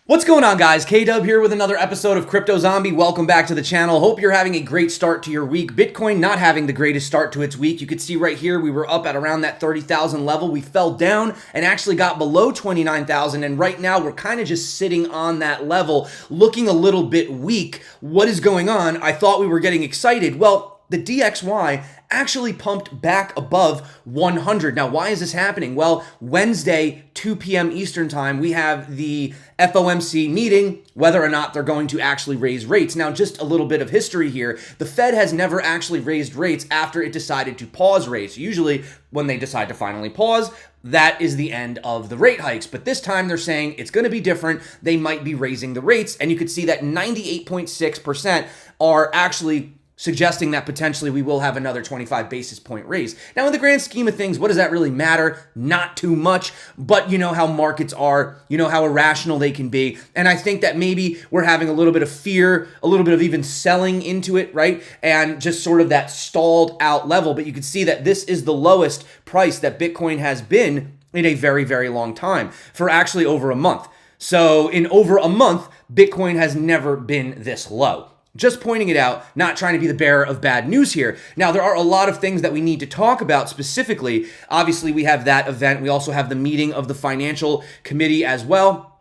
What's going on, guys? K-Dub here with another episode of Crypto Zombie. Welcome back to the channel. Hope you're having a great start to your week. Bitcoin not having the greatest start to its week. You can see right here, we were up at around that 30,000 level. We fell down and actually got below 29,000. And right now, we're kind of just sitting on that level, looking a little bit weak. What is going on? I thought we were getting excited. Well, the DXY actually pumped back above 100. Now, why is this happening? Well, Wednesday, 2 p.m. Eastern time, we have the FOMC meeting, whether or not they're going to actually raise rates. Now, just a little bit of history here. The Fed has never actually raised rates after it decided to pause rates. Usually, when they decide to finally pause, that is the end of the rate hikes. But this time they're saying it's going to be different. They might be raising the rates. And you can see that 98.6% are actually suggesting that potentially we will have another 25 basis point raise. Now, in the grand scheme of things, what does that really matter? Not too much, but you know how markets are, you know how irrational they can be. And I think that maybe we're having a little bit of fear, a little bit of even selling into it, right? And just sort of that stalled out level. But you can see that this is the lowest price that Bitcoin has been in a very, very long time, for actually over a month. So in over a month, Bitcoin has never been this low. Just pointing it out, not trying to be the bearer of bad news here. Now, there are a lot of things that we need to talk about specifically. Obviously, we have that event. We also have the meeting of the financial committee as well.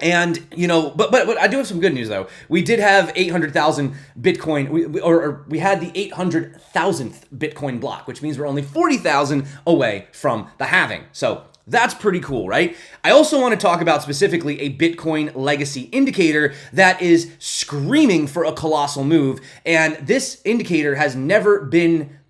And, you know, but I do have some good news, though. We did have 800,000 Bitcoin, we had the 800,000th Bitcoin block, which means we're only 40,000 away from the halving. So that's pretty cool, right? I also want to talk about specifically a Bitcoin legacy indicator that is screaming for a colossal move. And this indicator has never been,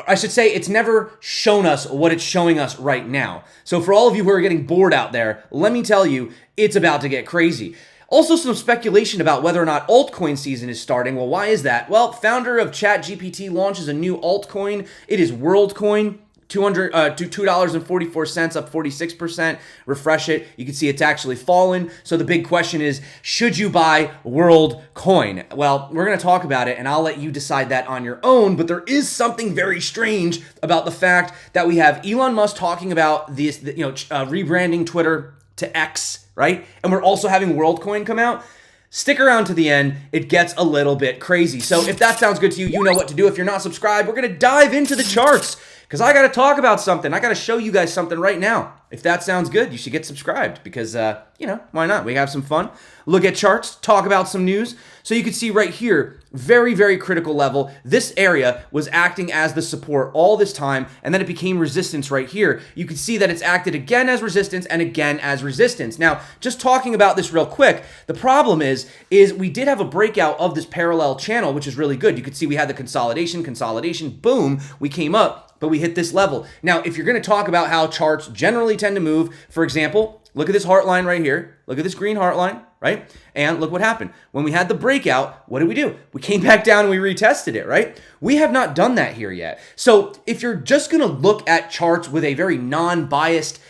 I should say, it's never shown us what it's showing us right now. So for all of you who are getting bored out there, let me tell you, it's about to get crazy. Also, some speculation about whether or not altcoin season is starting. Well, why is that? Well, founder of ChatGPT launches a new altcoin. It is WorldCoin. $2.44, up 46%. Refresh it. You can see it's actually fallen. So the big question is, should you buy WorldCoin? Well, we're going to talk about it, and I'll let you decide that on your own. But there is something very strange about the fact that we have Elon Musk talking about this, rebranding Twitter to X, right? And we're also having WorldCoin come out. Stick around to the end. It gets a little bit crazy. So if that sounds good to you, you know what to do. If you're not subscribed, we're going to dive into the charts, because I got to talk about something. I got to show you guys something right now. If that sounds good, you should get subscribed because, why not? We have some fun. Look at charts, talk about some news. So you can see right here, very, very critical level. This area was acting as the support all this time, and then it became resistance right here. You can see that it's acted again as resistance and again as resistance. Now, just talking about this real quick, the problem is we did have a breakout of this parallel channel, which is really good. You can see we had the consolidation, boom, we came up. But we hit this level. Now, if you're going to talk about how charts generally tend to move, for example, look at this heart line right here. Look at this green heart line, right? And look what happened. When we had the breakout, what did we do? We came back down and we retested it, right? We have not done that here yet. So if you're just going to look at charts with a very non-biased,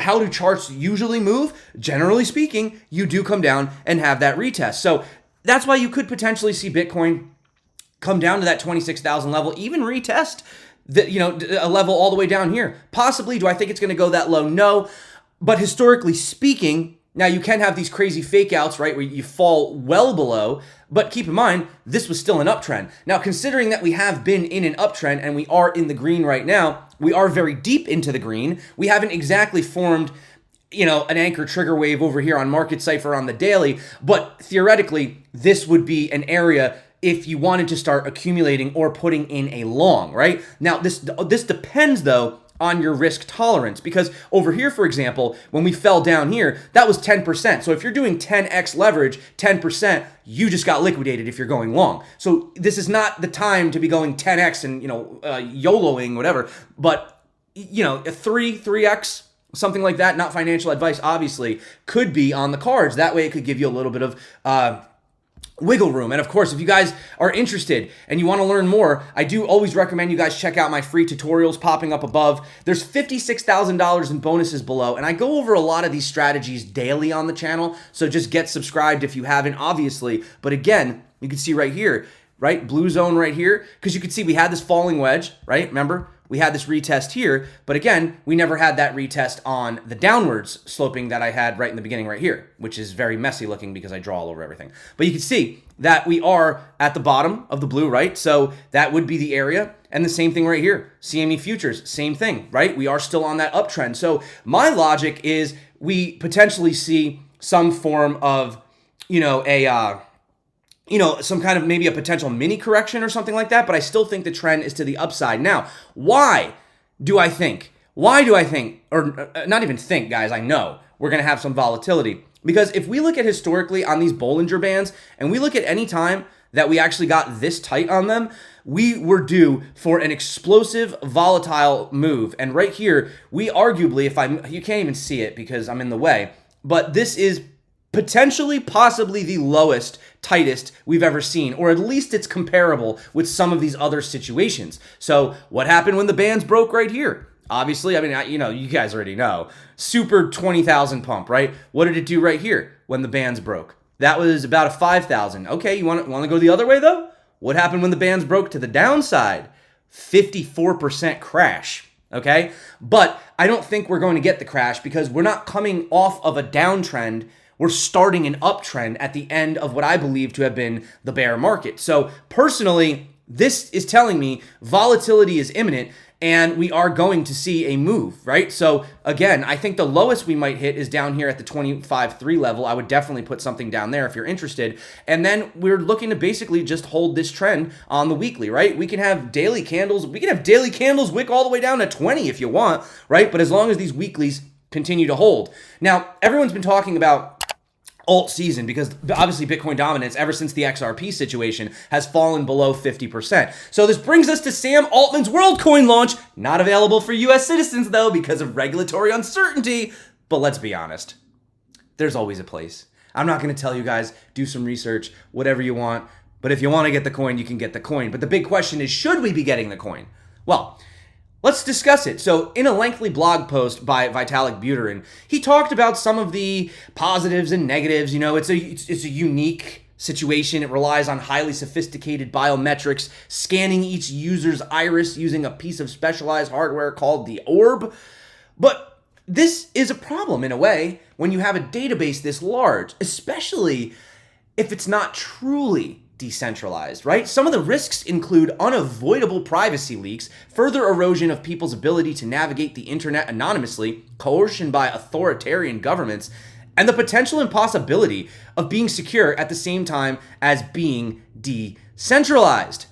how do charts usually move? Generally speaking, you do come down and have that retest. So that's why you could potentially see Bitcoin come down to that 26,000 level, even retest a level all the way down here. Possibly. Do I think it's going to go that low? No. But historically speaking, now you can have these crazy fake outs, right, where you fall well below, but keep in mind, this was still an uptrend. Now, considering that we have been in an uptrend and we are in the green right now, we are very deep into the green. We haven't exactly formed an anchor trigger wave over here on Market Cypher on the daily, but theoretically, this would be an area if you wanted to start accumulating or putting in a long, right? Now, this depends, though, on your risk tolerance, because over here, for example, when we fell down here, that was 10%. So if you're doing 10x leverage, 10%, you just got liquidated if you're going long. So this is not the time to be going 10x and, YOLOing, whatever, but, a 3x, something like that, not financial advice, obviously, could be on the cards. That way it could give you a little bit of wiggle room. And of course, if you guys are interested and you want to learn more, I do always recommend you guys check out my free tutorials popping up above. There's $56,000 in bonuses below, and I go over a lot of these strategies daily on the channel, so just get subscribed if you haven't, obviously. But again, you can see right here, right, blue zone right here, because you can see we had this falling wedge, right? Remember, we had this retest here, but again, we never had that retest on the downwards sloping that I had right in the beginning right here, which is very messy looking because I draw all over everything. But you can see that we are at the bottom of the blue, right? So that would be the area. And the same thing right here, CME futures, same thing, right? We are still on that uptrend. So my logic is we potentially see some form of, some kind of maybe a potential mini correction or something like that, but I still think the trend is to the upside. Now, why do I think, or not even think, guys, I know we're going to have some volatility? Because if we look at historically on these Bollinger Bands, and we look at any time that we actually got this tight on them, we were due for an explosive, volatile move. And right here, we arguably, you can't even see it because I'm in the way, but this is potentially, possibly the lowest, tightest we've ever seen, or at least it's comparable with some of these other situations. So what happened when the bands broke right here? Obviously, you guys already know. Super 20,000 pump, right? What did it do right here when the bands broke? That was about a 5,000. Okay, you want to go the other way though? What happened when the bands broke to the downside? 54% crash. Okay, but I don't think we're going to get the crash because we're not coming off of a downtrend. We're starting an uptrend at the end of what I believe to have been the bear market. So personally, this is telling me volatility is imminent and we are going to see a move, right? So again, I think the lowest we might hit is down here at the 25.3 level. I would definitely put something down there if you're interested. And then we're looking to basically just hold this trend on the weekly, right? We can have daily candles. We can have daily candles wick all the way down to 20 if you want, right? But as long as these weeklies continue to hold. Now, everyone's been talking about alt season because obviously Bitcoin dominance ever since the XRP situation has fallen below 50%. So this brings us to Sam Altman's WorldCoin launch, not available for US citizens though because of regulatory uncertainty. But let's be honest, there's always a place. I'm not going to tell you guys, do some research, whatever you want, but if you want to get the coin, you can get the coin. But the big question is, should we be getting the coin? Well, let's discuss it. So in a lengthy blog post by Vitalik Buterin, he talked about some of the positives and negatives. It's a unique situation. It relies on highly sophisticated biometrics, scanning each user's iris using a piece of specialized hardware called the orb. But this is a problem in a way when you have a database this large, especially if it's not truly decentralized, right? Some of the risks include unavoidable privacy leaks, further erosion of people's ability to navigate the internet anonymously, coercion by authoritarian governments, and the potential impossibility of being secure at the same time as being decentralized.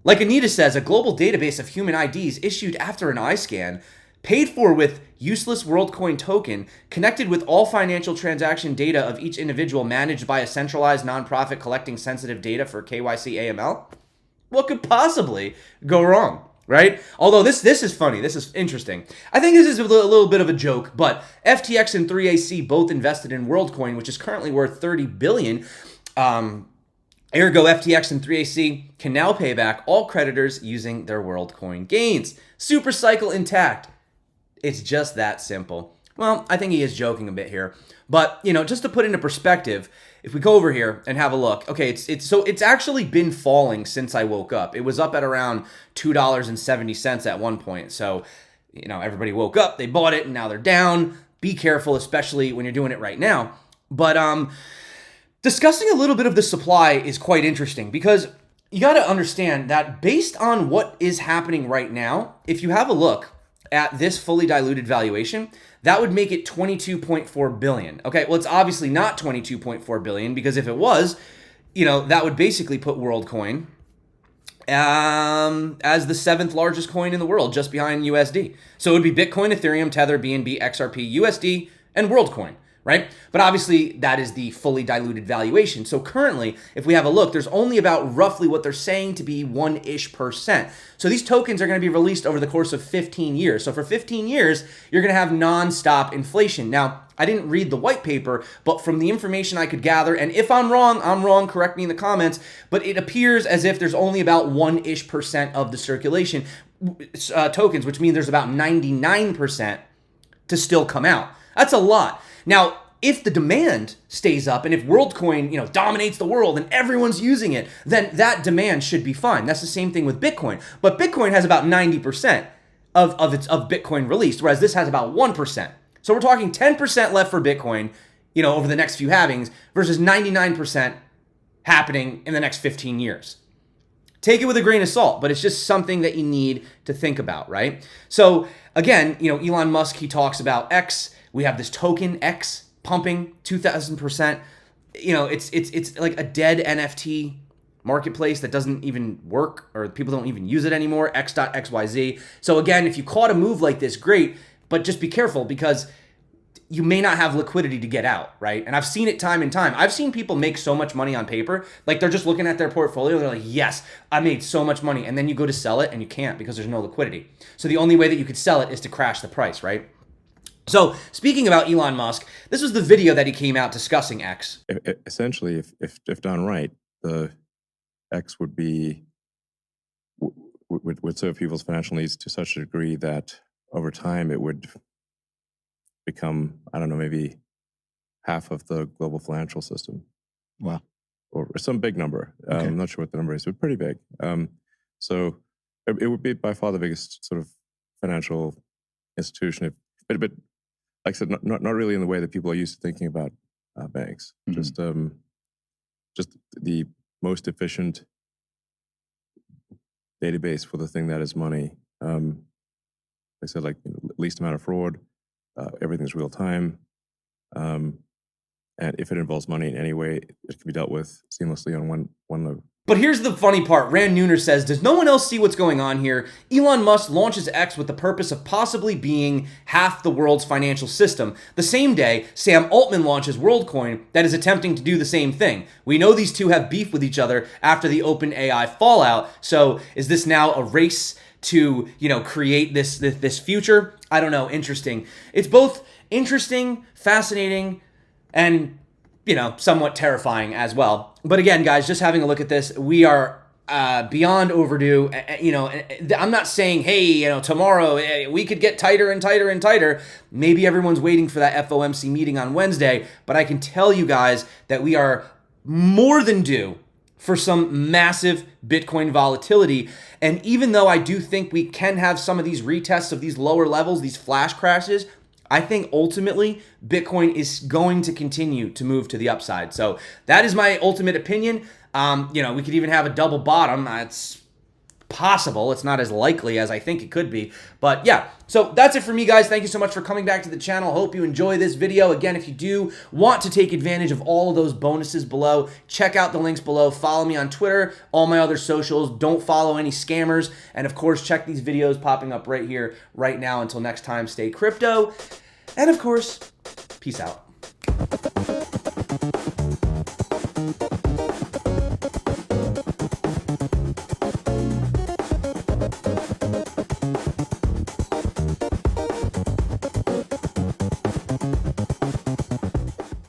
Like Anita says, a global database of human IDs issued after an eye scan, paid for with useless WorldCoin token, connected with all financial transaction data of each individual, managed by a centralized nonprofit collecting sensitive data for KYC AML? What could possibly go wrong, right? Although this is funny, this is interesting. I think this is a little bit of a joke, but FTX and 3AC both invested in WorldCoin, which is currently worth $30 billion. Ergo, FTX and 3AC can now pay back all creditors using their WorldCoin gains. Super cycle intact. It's just that simple. Well, I think he is joking a bit here. But, just to put into perspective, if we go over here and have a look, okay, it's actually been falling since I woke up. It was up at around $2.70 at one point. So, everybody woke up, they bought it, and now they're down. Be careful, especially when you're doing it right now. But discussing a little bit of the supply is quite interesting because you got to understand that based on what is happening right now, if you have a look at this fully diluted valuation, that would make it 22.4 billion. Okay, well, it's obviously not 22.4 billion because if it was, that would basically put WorldCoin as the 7th largest coin in the world, just behind USD. So it would be Bitcoin, Ethereum, Tether, BNB, XRP, USD, and WorldCoin, right? But obviously that is the fully diluted valuation. So currently, if we have a look, there's only about roughly what they're saying to be 1-ish%. So these tokens are going to be released over the course of 15 years. So for 15 years, you're going to have nonstop inflation. Now, I didn't read the white paper, but from the information I could gather, and if I'm wrong, correct me in the comments, but it appears as if there's only about 1-ish% of the circulation tokens, which means there's about 99% to still come out. That's a lot. Now, if the demand stays up and if WorldCoin, dominates the world and everyone's using it, then that demand should be fine. That's the same thing with Bitcoin. But Bitcoin has about 90%. of Bitcoin released, whereas this has about 1%. So we're talking 10% left for Bitcoin, over the next few halvings versus 99% happening in the next 15 years. Take it with a grain of salt, but it's just something that you need to think about, right? So again, Elon Musk, he talks about X. We have this token X pumping 2,000%. It's like a dead NFT marketplace that doesn't even work, or people don't even use it anymore, X.XYZ. So again, if you caught a move like this, great, but just be careful because you may not have liquidity to get out, right? And I've seen it time and time. I've seen people make so much money on paper, like they're just looking at their portfolio, they're like, yes, I made so much money. And then you go to sell it and you can't because there's no liquidity. So the only way that you could sell it is to crash the price, right? So speaking about Elon Musk, this was the video that he came out discussing X. Essentially, if done right, the X would serve people's financial needs to such a degree that over time it would become, I don't know, maybe half of the global financial system. Wow. Or some big number. Okay. I'm not sure what the number is, but pretty big. So it would be by far the biggest sort of financial institution. But like I said, not really in the way that people are used to thinking about banks. Mm-hmm. Just the most efficient database for the thing that is money. Like I said, like least amount of fraud. Everything's real time. And if it involves money in any way, it can be dealt with seamlessly on one node. But here's the funny part. Rand Nooner says, does no one else see what's going on here? Elon Musk launches X with the purpose of possibly being half the world's financial system. The same day, Sam Altman launches WorldCoin that is attempting to do the same thing. We know these two have beef with each other after the OpenAI fallout. So is this now a race to, create this future? I don't know. Interesting. It's both interesting, fascinating, and somewhat terrifying as well. But again, guys, just having a look at this, we are beyond overdue. I'm not saying, hey, tomorrow we could get tighter and tighter and tighter. Maybe everyone's waiting for that FOMC meeting on Wednesday, but I can tell you guys that we are more than due for some massive Bitcoin volatility. And even though I do think we can have some of these retests of these lower levels, these flash crashes, I think ultimately Bitcoin is going to continue to move to the upside. So that is my ultimate opinion. We could even have a double bottom. That's possible. It's not as likely as I think it could be. But yeah, so that's it for me, guys. Thank you so much for coming back to the channel. Hope you enjoy this video. Again, if you do want to take advantage of all of those bonuses below, check out the links below. Follow me on Twitter, all my other socials. Don't follow any scammers. And of course, check these videos popping up right here, right now. Until next time, stay crypto. And of course, peace out.